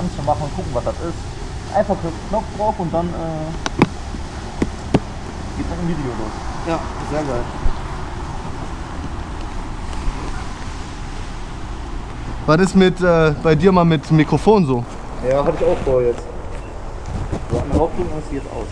anzumachen und gucken, was das ist. Einfach Knopf drauf und dann geht dann ein Video los. Ja, sehr geil. Was ist mit bei dir mal mit Mikrofon so? Ja, hatte ich auch vor jetzt. So, an der Hauptdrücken ist jetzt aus.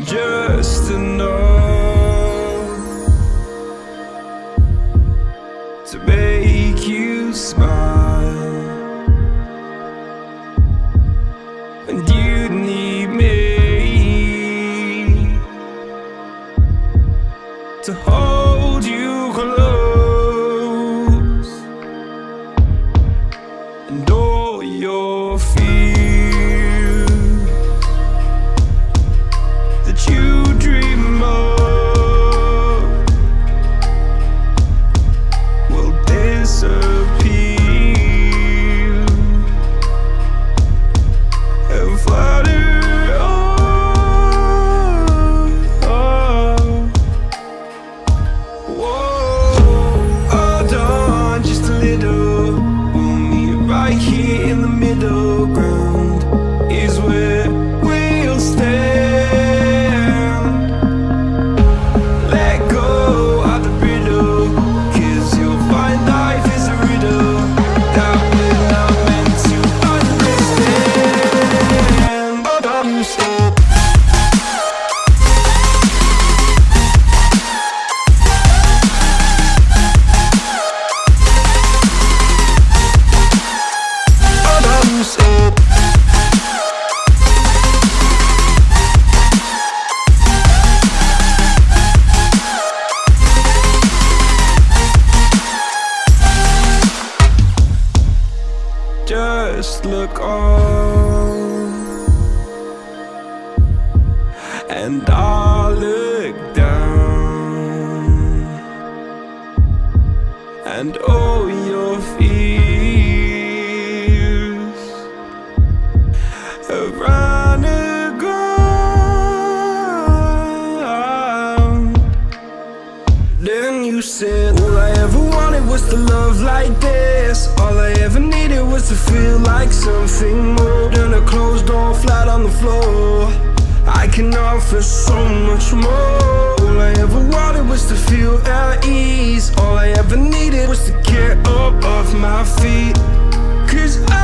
Just enough to make you smile, and you need me to hold you close, and all your fears that you dream of will disappear and flutter on. Whoa, hold on just a little. We'll meet right here in the middle ground is where we'll stand. Stop. just look on, and I'll look down, and all your fears around the ground. Then you said, all I ever wanted was to love like this. All I ever needed was to feel like something more than a closed door flat on the floor. I can offer so much more. All I ever wanted was to feel at ease. All I ever needed was to get up off my feet. 'Cause I